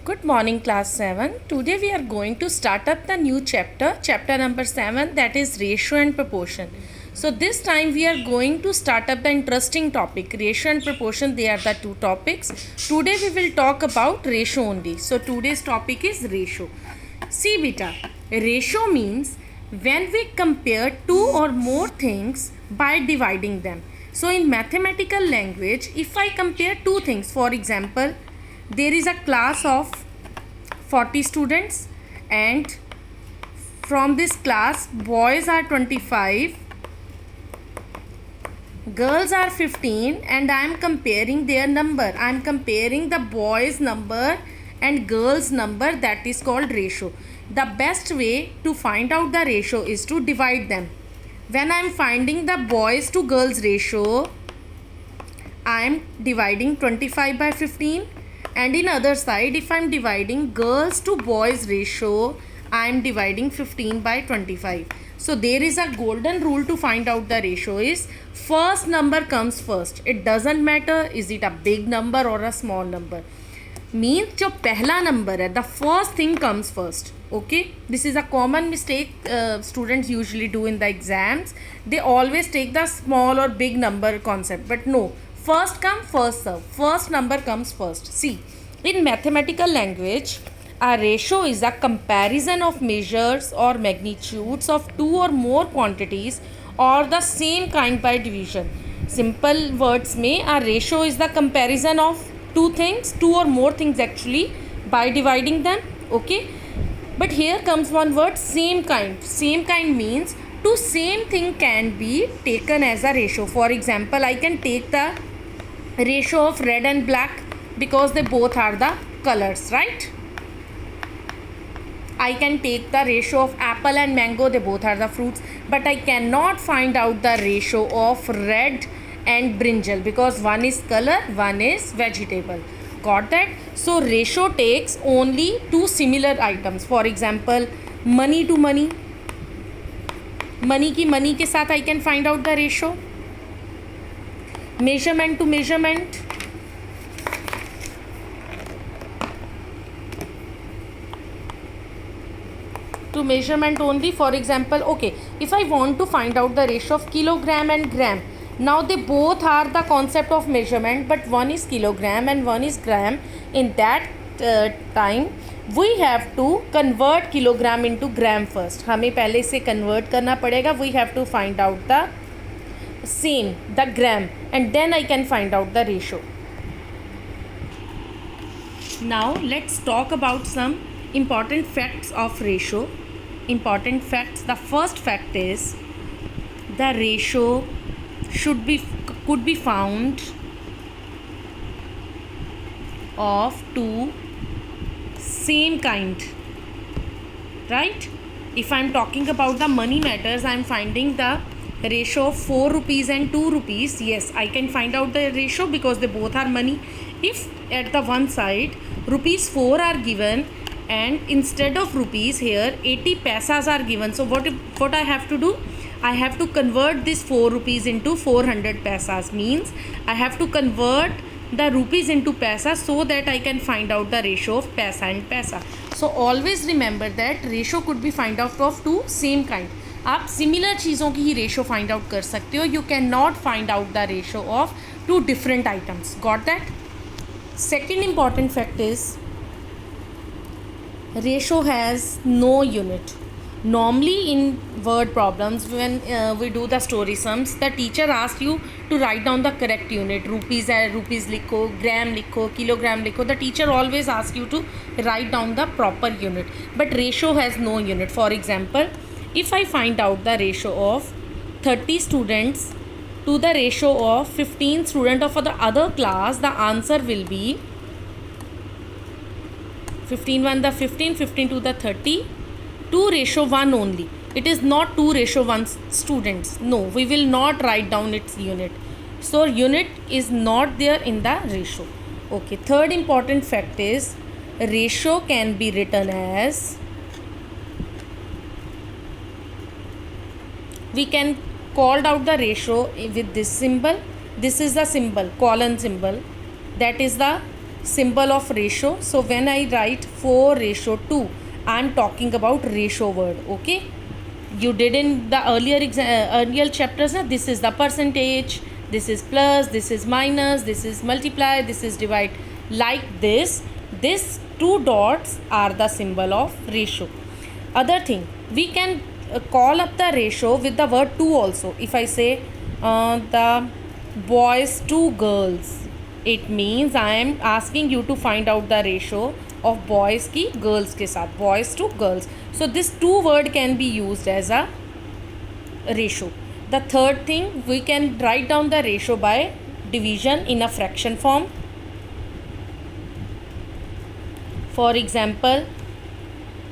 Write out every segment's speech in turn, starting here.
Good morning, class 7. Today we are going to start up the new chapter number 7, that is ratio and proportion. So this time we are going to start up the interesting topic, ratio and proportion. They are the two topics. Today we will talk about ratio only. So today's topic is ratio. See beta, ratio means when we compare two or more things by dividing them. So in mathematical language, if I compare two things, for example, there is a class of 40 students and from this class boys are 25, girls are 15, and I am comparing their number. I am comparing the boys number and girls number, that is called ratio. The best way to find out the ratio is to divide them. When I am finding the boys to girls ratio, I am dividing 25 by 15. And in other side, if I am dividing girls to boys ratio, I am dividing 15 by 25. So there is a golden rule to find out the ratio is first number comes first. It doesn't matter is it a big number or a small number. Means जो पहला number है, the first thing comes first. Okay, this is a common mistake students usually do in the exams. They always take the small or big number concept, but no. First come, first serve. First number comes first. See, in mathematical language, a ratio is a comparison of measures or magnitudes of two or more quantities or the same kind by division. Simple words में, a ratio is the comparison of two things, two or more things actually, by dividing them. Okay, but here comes one word, same kind. Same kind means two same thing can be taken as a ratio. For example, I can take the ratio of red and black because they both are the colors, right? I can take the ratio of apple and mango, they both are the fruits, but I cannot find out the ratio of red and brinjal because one is color, one is vegetable. Got that? So ratio takes only two similar items. For example, money to money, money की money के साथ I can find out the ratio. Measurement to measurement, to measurement only. For example, okay, if I want to find out the ratio of kilogram and gram, now they both are the concept of measurement, but one is kilogram and one is gram. In that time we have to convert kilogram into gram first. हमें पहले से convert करना पड़ेगा. We have to find out the same, the gram, and then I can find out the ratio. Now let's talk about some important facts of ratio. Important facts. The first fact is the ratio could be found of two same kind, right? If I am talking about the money matters, I am finding the ratio of 4 rupees and 2 rupees. Yes, I can find out the ratio because they both are money. If at the one side rupees 4 are given and instead of rupees here 80 paisas are given, so what I have to do? I have to convert this 4 rupees into 400 paisas. Means I have to convert the rupees into paisa so that I can find out the ratio of paisa and paisa. So always remember that ratio could be find out of two same kind. आप similar चीज़ों की ही ratio find out कर सकते हो. You can not find out the ratio of two different items. Got that? Second important fact is ratio has no unit. Normally in word problems when we do the story sums, the teacher asks you to write down the correct unit. Rupees है, rupees लिखो, gram लिखो, kilogram लिखो. The teacher always asks you to write down the proper unit. But ratio has no unit. For example, if I find out the ratio of 30 students to the ratio of 15 students of the other class, the answer will be 15 1 the 15, 15 to the 30, 2 ratio 1 only. It is not 2 ratio 1 students. No, we will not write down its unit. So unit is not there in the ratio. Okay, third important fact is ratio can be written as, we can called out the ratio with this symbol. This is the symbol, colon symbol. That is the symbol of ratio. So when I write 4:2, I am talking about ratio word. Okay, you did in the earlier chapters. This is the percentage, this is plus, this is minus, this is multiply, this is divide. Like this two dots are the symbol of ratio. Other thing, we can call up the ratio with the word to also. If I say the boys to girls, it means I am asking you to find out the ratio of boys की girls के साथ, boys to girls. So this two word can be used as a ratio. The third thing, we can write down the ratio by division in a fraction form. For example,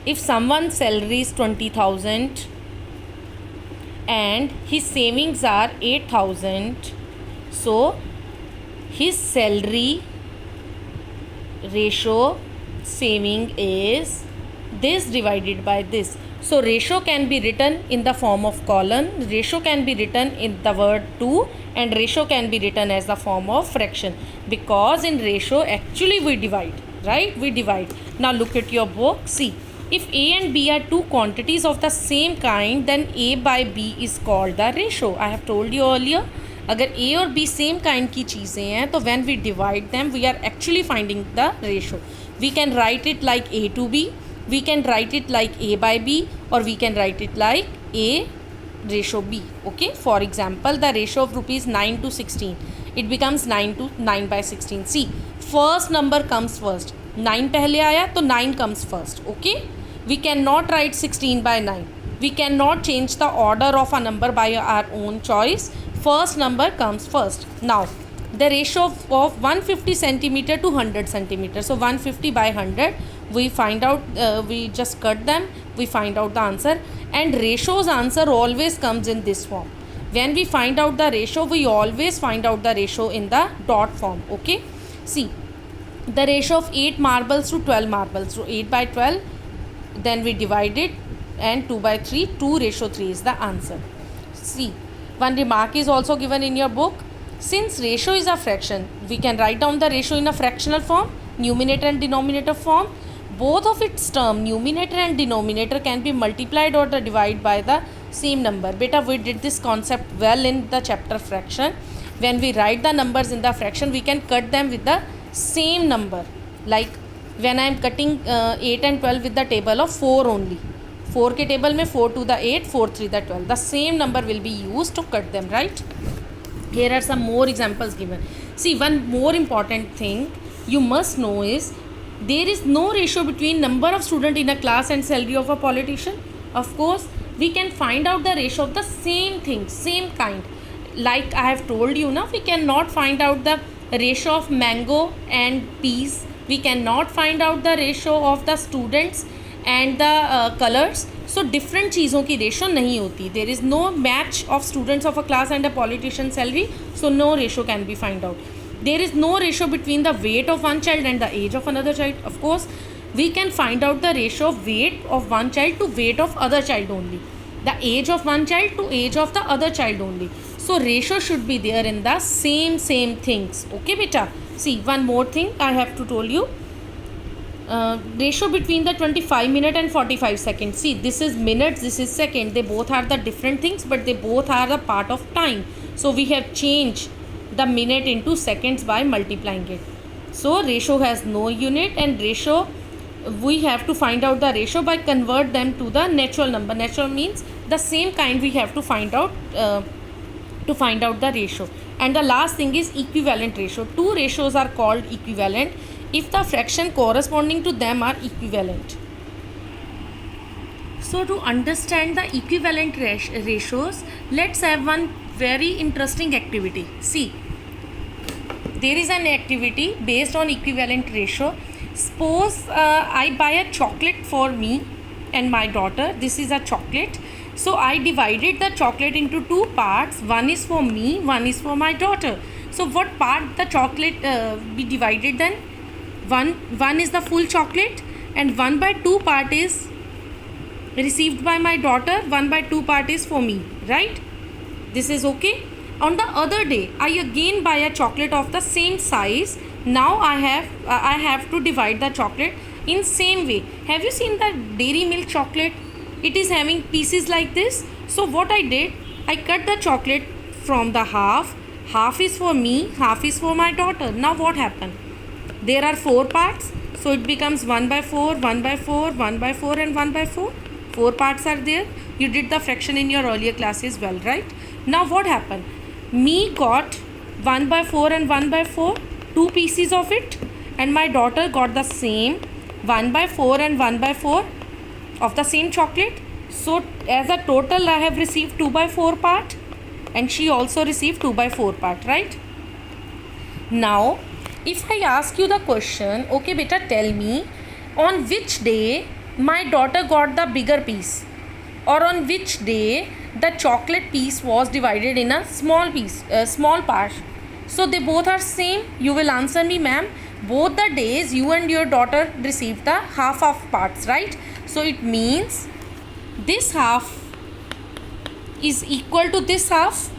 if someone's salary is 20,000 and his savings are 8,000, so his salary ratio saving is this divided by this. So ratio can be written in the form of column, ratio can be written in the word to, and ratio can be written as the form of fraction, because in ratio actually we divide, right? We divide. Now look at your book. See, if A and B are two quantities of the same kind, then A by B is called the ratio. I have told you earlier, अगर A और B same kind की चीज़ें हैं तो when we divide them we are actually finding the ratio. We can write it like A to B, we can write it like A by B, or we can write it like A ratio B. Okay, for example, the ratio of rupees 9 to 16, it becomes 9 to 9 by 16. See, first number comes first, 9 पहले आया तो 9 comes first. Okay, we cannot write 16 by 9. We cannot change the order of a number by our own choice. First number comes first. Now the ratio of 150 centimeter to 100 centimeter. So 150 by 100, we find out, we just cut them, we find out the answer. And ratio's answer always comes in this form. When we find out the ratio, we always find out the ratio in the dot form. Okay, see, the ratio of 8 marbles to 12 marbles. So 8 by 12, then we divide it, and 2 by 3, 2:3 is the answer. See, one remark is also given in your book. Since ratio is a fraction, we can write down the ratio in a fractional form, numerator and denominator form. Both of its term, numerator and denominator, can be multiplied or divided by the same number. Beta, we did this concept well in the chapter fraction. When we write the numbers in the fraction, we can cut them with the same number. Like when I am cutting 8 and 12 with the table of 4 only. 4 के table में 4 to the 8, 4 3 the 12. The same number will be used to cut them, right? Here are some more examples given. See, one more important thing you must know is there is no ratio between number of student in a class and salary of a politician. Of course, we can find out the ratio of the same thing, same kind. Like I have told you now, we cannot find out the ratio of mango and peas. We cannot find out the ratio of the students and the colors. So different चीज़ों की ratio नहीं होती. There is no match of students of a class and a politician salary, so no ratio can be find out. There is no ratio between the weight of one child and the age of another child. Of course, we can find out the ratio of weight of one child to weight of other child only. The age of one child to age of the other child only. So ratio should be there in the same things. Okay, beta. See, one more thing I have to tell you. Ratio between the 25 minute and 45 seconds. See, this is minutes, this is second. They both are the different things, but they both are the part of time. So we have changed the minute into seconds by multiplying it. So ratio has no unit, and ratio, we have to find out the ratio by convert them to the natural number. Natural means the same kind we have to find out the ratio. And the last thing is equivalent ratio. Two ratios are called equivalent if the fraction corresponding to them are equivalent. So to understand the equivalent ratios, let's have one very interesting activity. See, there is an activity based on equivalent ratio. Suppose I buy a chocolate for me and my daughter. This is a chocolate. So I divided the chocolate into two parts. One is for me, one is for my daughter. So what part the chocolate be divided then? One is the full chocolate, and 1/2 part is received by my daughter, 1/2 part is for me, right? This is okay. On the other day, I again buy a chocolate of the same size Now I have to divide the chocolate in same way. Have you seen the dairy milk chocolate? It is having pieces like this. So what I did, I cut the chocolate from the half. Half is for me, half is for my daughter. Now what happened? There are 4 parts, so it becomes 1 by 4, 1 by 4, 1 by 4 and 1 by 4. 4 parts are there. You did the fraction in your earlier classes well, right? Now what happened? Me got 1 by 4 and 1 by 4, 2 pieces of it, and my daughter got the same 1 by 4 and 1 by 4 of the same chocolate. So as a total I have received 2 by 4 part, and she also received 2 by 4 part, right? Now if I ask you the question, okay beta, tell me on which day my daughter got the bigger piece, or on which day the chocolate piece was divided in a small piece, small part. So they both are same. You will answer me, ma'am, both the days you and your daughter received the half of parts, right? So it means this half is equal to this half.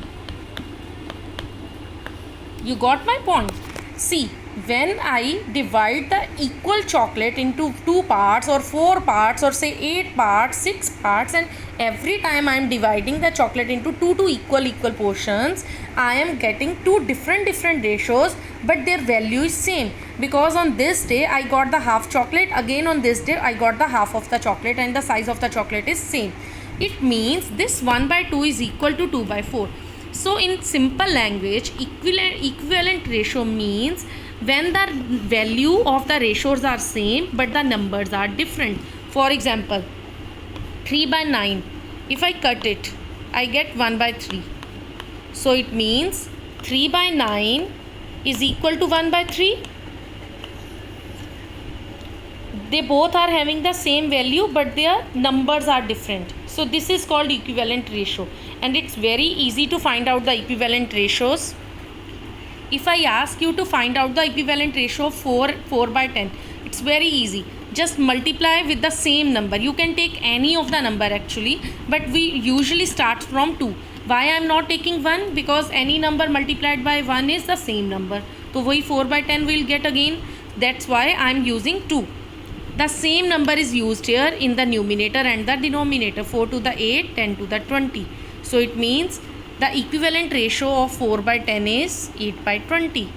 You got my point? See, when I divide the equal chocolate into 2 parts or 4 parts or say 8 parts, 6 parts, and every time I am dividing the chocolate into 2 equal portions, I am getting 2 different ratios, but their value is same, because on this day I got the half chocolate, again on this day I got the half of the chocolate, and the size of the chocolate is same. It means this 1 by 2 is equal to 2 by 4. So in simple language, equivalent ratio means when the value of the ratios are same but the numbers are different. For example, 3 by 9, if I cut it, I get 1 by 3. So it means 3 by 9 is equal to 1 by 3. They both are having the same value but their numbers are different. So this is called equivalent ratio, and it's very easy to find out the equivalent ratios. If I ask you to find out the equivalent ratio of 4 by 10, it's very easy. Just multiply with the same number. You can take any of the number actually, but we usually start from 2. Why I am not taking 1? Because any number multiplied by 1 is the same number. So we 4 by 10 will get again. That's why I am using 2. The same number is used here in the numerator and the denominator. 4 to the 8, 10 to the 20. So it means the equivalent ratio of 4 by 10 is 8 by 20.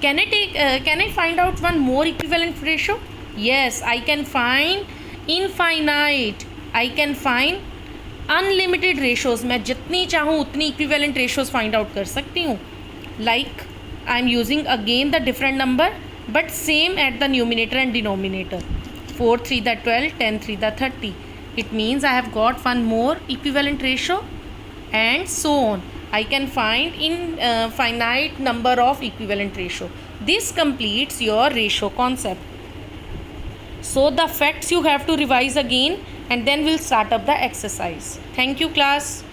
Can I find out one more equivalent ratio? Yes, I can find infinite. I can find unlimited ratios. मैं जितनी चाहूँ उतनी equivalent ratios find out कर सकती हूँ. Like I am using again the different number but same at the numerator and denominator. 4 3 the 12, 10 3 the 30. It means I have got one more equivalent ratio, and so on. I can find infinite number of equivalent ratio. This completes your ratio concept. So the facts you have to revise again, and then we'll start up the exercise. Thank you, class.